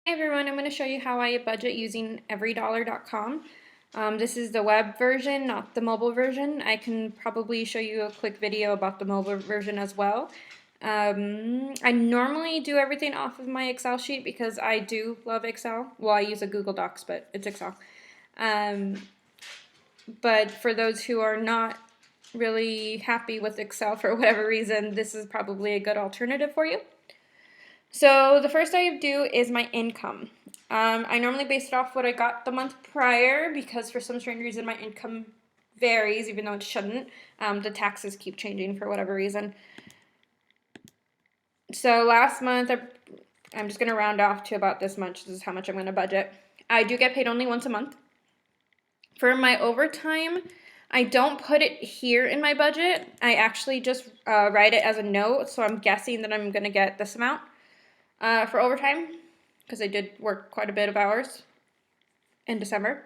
Hey everyone, I'm going to show you how I budget using EveryDollar.com. This is the web version, not the mobile version. I can probably show you a quick video about the mobile version as well. I normally do everything off of my Excel sheet because I do love Excel. Well, I use a Google Docs, but it's Excel. But for those who are not really happy with Excel for whatever reason, this is probably a good alternative for you. So the first I do is my income. I normally base it off what I got the month prior because for some strange reason my income varies even though it shouldn't. The taxes keep changing for whatever reason. So last month, I'm just going to round off to about this much. This is how much I'm going to budget. I do get paid only once a month. For my overtime, I don't put it here in my budget. I actually just write it as a note, so I'm guessing that I'm going to get this amount. For overtime, because I did work quite a bit of hours in December.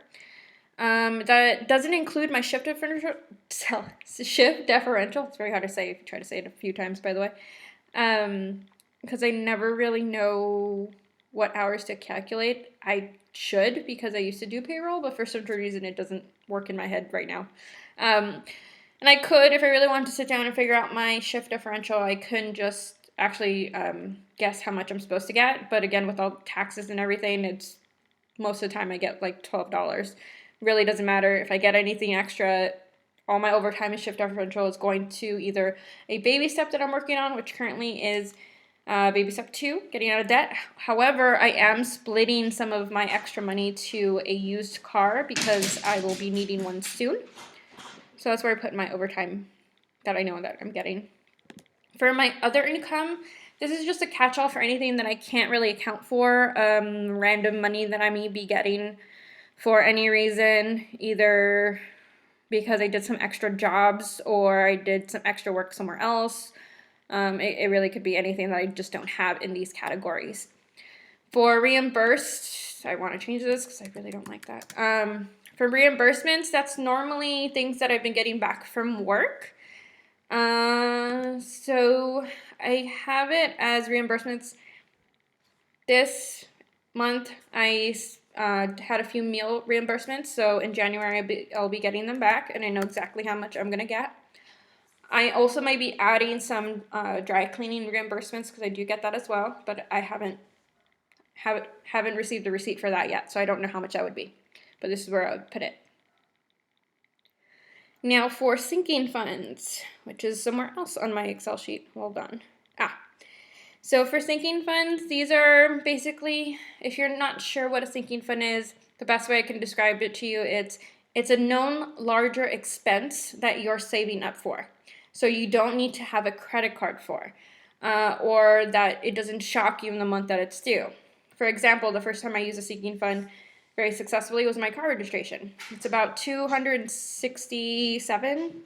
That doesn't include my shift differential. It's very hard to say if you try to say it a few times, by the way. Because I never really know what hours to calculate. I should, because I used to do payroll, but for some reason it doesn't work in my head right now. And I could, if I really wanted to sit down and figure out my shift differential, I couldn't just actually guess how much I'm supposed to get, but again, with all taxes and everything, it's most of the time I get like $12. Really doesn't matter if I get anything extra. All my overtime and shift differential is going to either a baby step that I'm working on, which currently is baby step 2, getting out of debt. However, I am splitting some of my extra money to a used car because I will be needing one soon. So that's where I put my overtime that I know that I'm getting. For my other income, this is just a catch-all for anything that I can't really account for, random money that I may be getting for any reason, either because I did some extra jobs or I did some extra work somewhere else. It really could be anything that I just don't have in these categories. For reimbursed, I want to change this because I really don't like that. For reimbursements, that's normally things that I've been getting back from work. So I have it as reimbursements. This month I had a few meal reimbursements, so in January I'll be getting them back, and I know exactly how much I'm going to get. I also might be adding some dry cleaning reimbursements because I do get that as well, but I haven't received a receipt for that yet, so I don't know how much that would be, but this is where I would put it. Now for sinking funds, which is somewhere else on my Excel sheet. Hold on. So for sinking funds, these are basically, if you're not sure what a sinking fund is, the best way I can describe it to you, it's a known larger expense that you're saving up for. So you don't need to have a credit card for, or that it doesn't shock you in the month that it's due. For example, the first time I used a sinking fund very successfully was my car registration. It's about 260 something.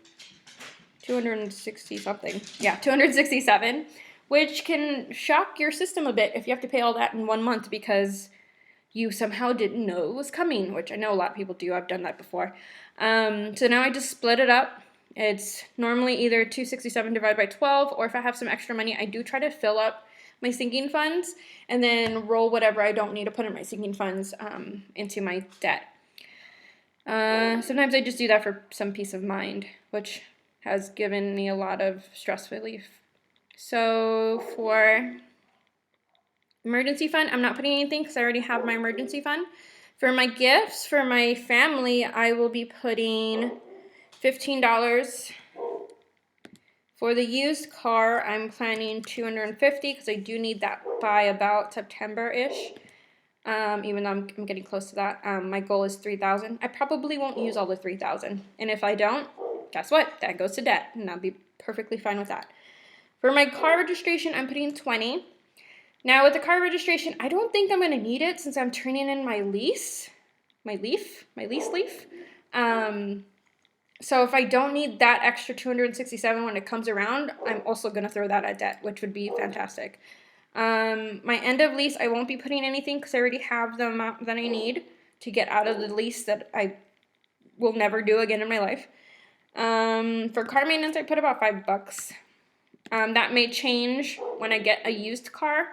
Yeah, 267, which can shock your system a bit if you have to pay all that in 1 month because you somehow didn't know it was coming, which I know a lot of people do. I've done that before. So now I just split it up. It's normally either 267 divided by 12, or if I have some extra money, I do try to fill up my sinking funds and then roll whatever I don't need to put in my sinking funds into my debt. Sometimes I just do that for some peace of mind, which has given me a lot of stress relief. So for emergency fund, I'm not putting anything because I already have my emergency fund. For my gifts, for my family, I will be putting $15. For the used car, I'm planning $250 because I do need that by about September-ish. Even though I'm getting close to that. My goal is $3,000. I probably won't use all the $3,000. And if I don't, guess what? That goes to debt, and I'll be perfectly fine with that. For my car registration, I'm putting $20. Now with the car registration, I don't think I'm going to need it since I'm turning in my lease. My lease leaf. So if I don't need that extra 267 when it comes around, I'm also going to throw that at debt, which would be fantastic. My end of lease, I won't be putting anything because I already have the amount that I need to get out of the lease that I will never do again in my life. For car maintenance, I put about $5. That may change when I get a used car.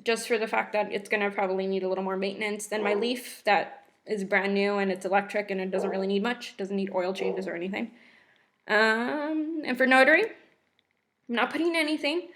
just for the fact that it's going to probably need a little more maintenance than my Leaf that is brand new and it's electric and it doesn't really need much. It doesn't need oil changes or anything. And for notary, I'm not putting in anything.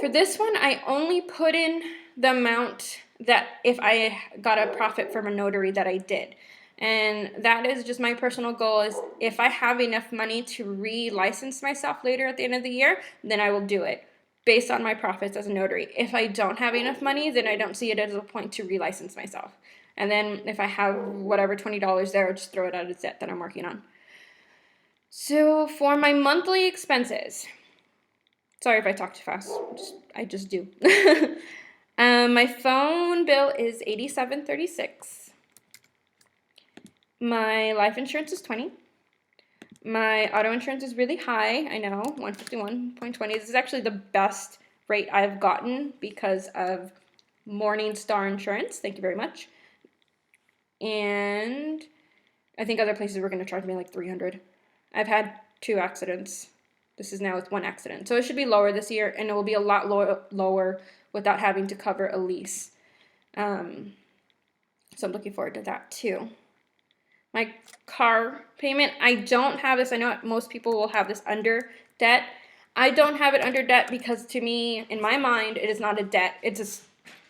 For this one, I only put in the amount that if I got a profit from a notary that I did. And that is just my personal goal, is if I have enough money to re-license myself later at the end of the year, then I will do it based on my profits as a notary. If I don't have enough money, then I don't see it as a point to re-license myself. And then if I have whatever $20 there, I'll just throw it out as debt that I'm working on. So for my monthly expenses, sorry if I talk too fast, I just do. My phone bill is $87.36. My life insurance is $20. My auto insurance is really high, I know, $151.20. This is actually the best rate I've gotten because of Morningstar Insurance. Thank you very much. And I think other places were going to charge me like $300. I've had 2 accidents. This is now with 1 accident. So it should be lower this year, and it will be a lot lower without having to cover a lease. So I'm looking forward to that too. My car payment, I don't have this. I know most people will have this under debt. I don't have it under debt because to me, in my mind, it is not a debt. It's a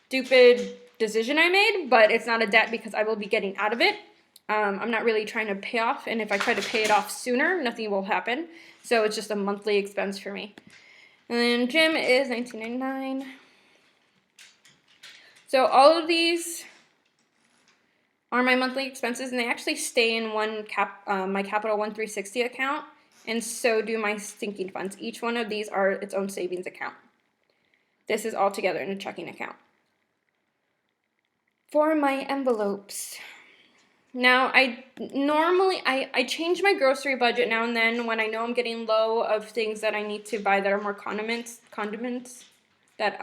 stupid decision I made, but it's not a debt because I will be getting out of it. I'm not really trying to pay off, and if I try to pay it off sooner, nothing will happen. So it's just a monthly expense for me. And then gym is $19.99. So all of these are my monthly expenses, and they actually stay in my Capital One 360 account, and so do my sinking funds. Each one of these are its own savings account. This is all together in a checking account. For my envelopes, now I change my grocery budget now and then when I know I'm getting low of things that I need to buy that are more condiments that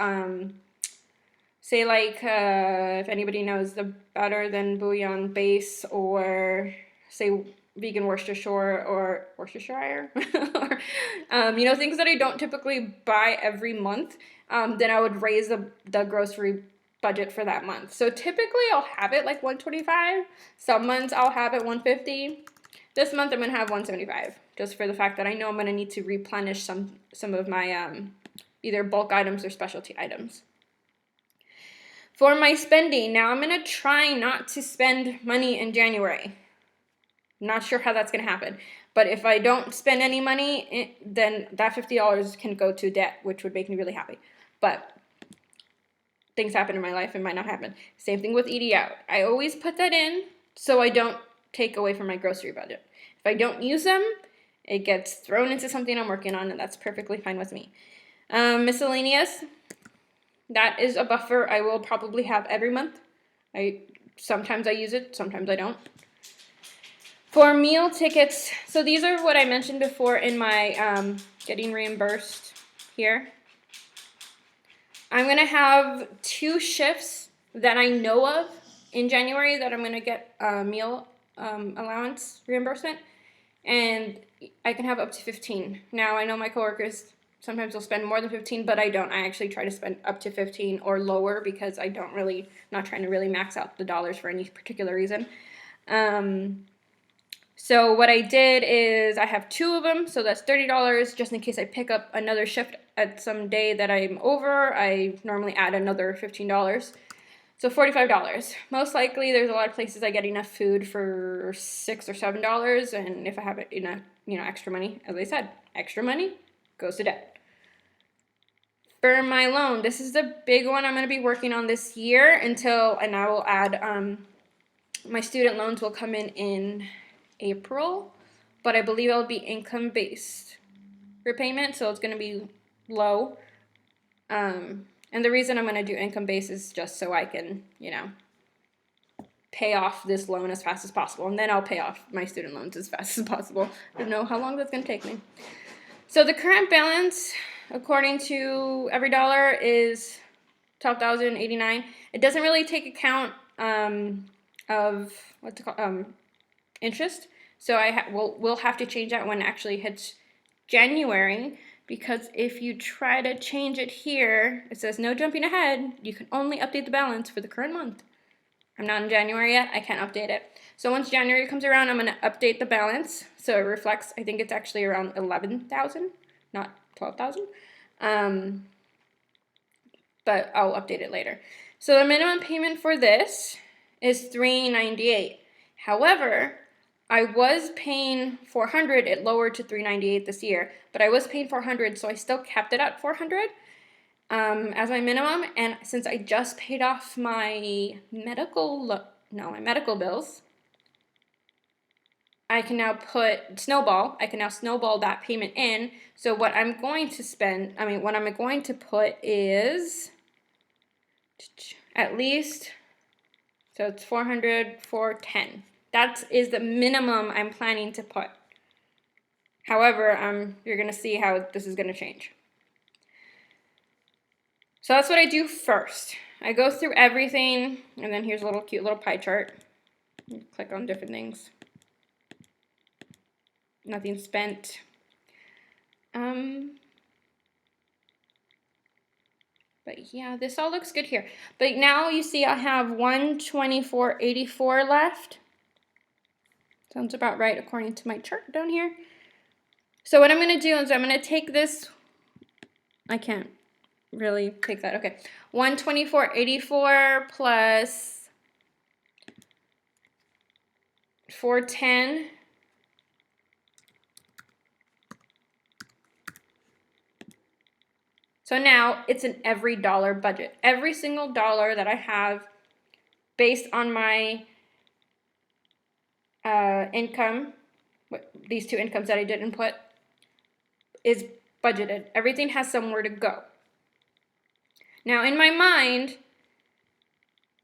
say like if anybody knows the Better Than Bouillon base, or say vegan Worcestershire or Worcestershire, or things that I don't typically buy every month, then I would raise the grocery budget for that month. So typically I'll have it like $125. Some months I'll have it $150. This month I'm gonna have $175, just for the fact that I know I'm gonna need to replenish some of my either bulk items or specialty items. For my spending, now I'm gonna try not to spend money in January. Not sure how that's gonna happen, but if I don't spend any money, then that $50 can go to debt, which would make me really happy. But things happen in my life, it might not happen. Same thing with eating out. I always put that in so I don't take away from my grocery budget. If I don't use them, it gets thrown into something I'm working on, and that's perfectly fine with me. Miscellaneous, that is a buffer I will probably have every month. Sometimes I use it, sometimes I don't. For meal tickets, so these are what I mentioned before in my getting reimbursed here. I'm going to have 2 shifts that I know of in January that I'm going to get meal allowance reimbursement, and I can have up to 15. Now, I know my coworkers sometimes will spend more than 15, but I don't. I actually try to spend up to 15 or lower because not trying to really max out the dollars for any particular reason. So what I did is I have 2 of them, so that's $30, just in case I pick up another shift at some day that I'm over. I normally add another $15, so $45. Most likely there's a lot of places I get enough food for $6 or $7, and if I have extra money, as I said, extra money goes to debt. For my loan, this is the big one I'm going to be working on this year and I will add, my student loans will come in April, but I believe it'll be income-based repayment, so it's going to be low. And the reason I'm going to do income-based is just so I can, pay off this loan as fast as possible, and then I'll pay off my student loans as fast as possible. I don't know how long that's going to take me. So the current balance, according to EveryDollar, is $12,089. It doesn't really take account of interest, so we'll have to change that when it actually hits January, because if you try to change it here, it says no jumping ahead. You can only update the balance for the current month. I'm not in January yet. I can't update it. So once January comes around, I'm going to update the balance. So it reflects, I think it's actually around 11,000, not 12,000. But I'll update it later. So the minimum payment for this is $398. However, I was paying $400. It lowered to $398 this year, but I was paying $400, so I still kept it at $400 as my minimum. And since I just paid off my medical bills, I can now snowball that payment in. So what I'm going to put is at least, so it's 400, 410. That is the minimum I'm planning to put. However, you're going to see how this is going to change. So that's what I do first. I go through everything, and then here's a cute little pie chart. You click on different things. Nothing spent. But yeah, this all looks good here. But now you see I have 124.84 left. Sounds about right according to my chart down here. So what I'm going to do is I'm going to take this. I can't really take that. Okay. 124.84 plus 410. So now it's an EveryDollar budget. Every single dollar that I have based on my income, these two incomes that I didn't put, is budgeted. Everything has somewhere to go. Now in my mind,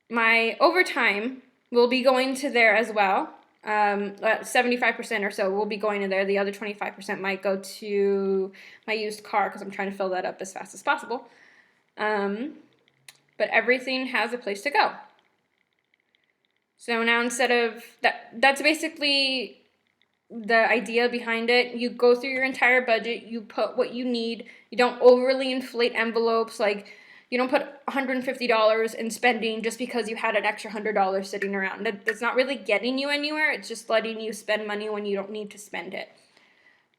my overtime will be going to there as well. 75% or so will be going in there. The other 25% might go to my used car because I'm trying to fill that up as fast as possible. But everything has a place to go. So now instead of that's basically the idea behind it. You go through your entire budget, you put what you need, you don't overly inflate envelopes, like you don't put $150 in spending just because you had an extra $100 sitting around. That's not really getting you anywhere. It's just letting you spend money when you don't need to spend it.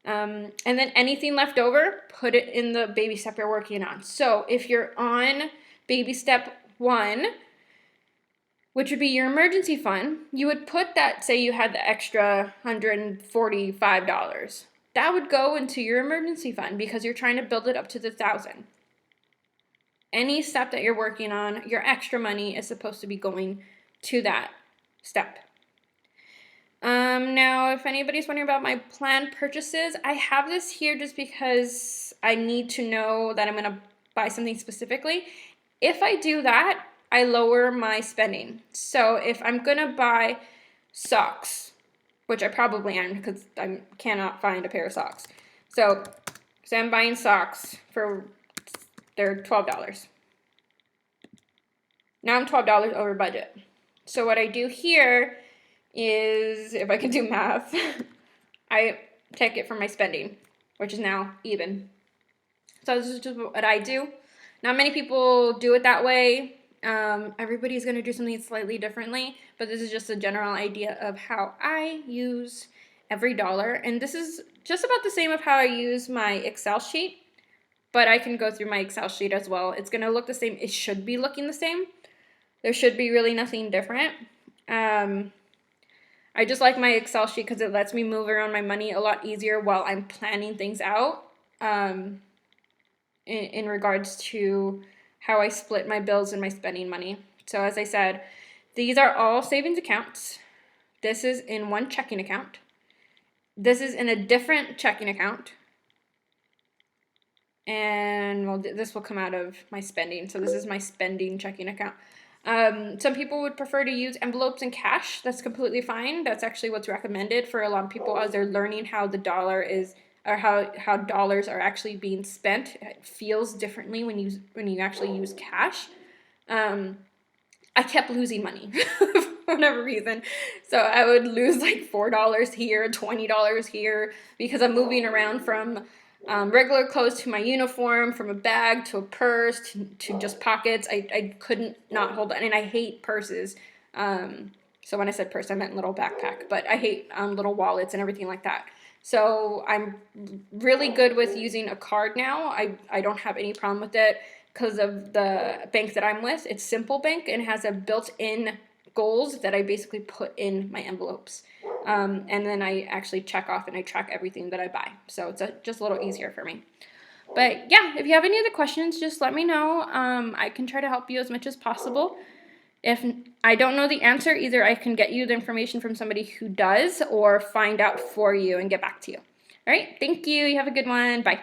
And then anything left over, put it in the baby step you're working on. So if you're on baby step 1, which would be your emergency fund, you would put that, say you had the extra $145. That would go into your emergency fund because you're trying to build it up to the 1,000. Any step that you're working on, your extra money is supposed to be going to that step. Now, if anybody's wondering about my planned purchases, I have this here just because I need to know that I'm going to buy something specifically. If I do that, I lower my spending. So if I'm going to buy socks, which I probably am because I cannot find a pair of socks. So I'm buying socks they're $12. Now I'm $12 over budget. So what I do here is, if I can do math, I take it from my spending, which is now even. So this is just what I do. Not many people do it that way. Everybody's going to do something slightly differently, but this is just a general idea of how I use EveryDollar. And this is just about the same of how I use my Excel sheet, but I can go through my Excel sheet as well. It's going to look the same. It should be looking the same. There should be really nothing different. I just like my Excel sheet because it lets me move around my money a lot easier while I'm planning things out in regards to how I split my bills and my spending money. So as I said, these are all savings accounts. This is in one checking account. This is in a different checking account. And this will come out of my spending. So this is my spending checking account. Some people would prefer to use envelopes and cash. That's completely fine. That's actually what's recommended for a lot of people as they're learning how the dollar is, or how dollars are actually being spent. It feels differently when you actually use cash. I kept losing money for whatever reason. So I would lose like $4 here, $20 here, because I'm moving around from Regular clothes to my uniform, from a bag to a purse to just pockets. I couldn't not hold it. And I hate purses. So when I said purse, I meant little backpack. But I hate little wallets and everything like that. So I'm really good with using a card now. I don't have any problem with it because of the bank that I'm with. It's Simple Bank and has a built-in goals that I basically put in my envelopes. And then I actually check off and I track everything that I buy. So it's just a little easier for me. But yeah, if you have any other questions, just let me know. I can try to help you as much as possible. If I don't know the answer, either I can get you the information from somebody who does or find out for you and get back to you. All right, thank you. You have a good one. Bye.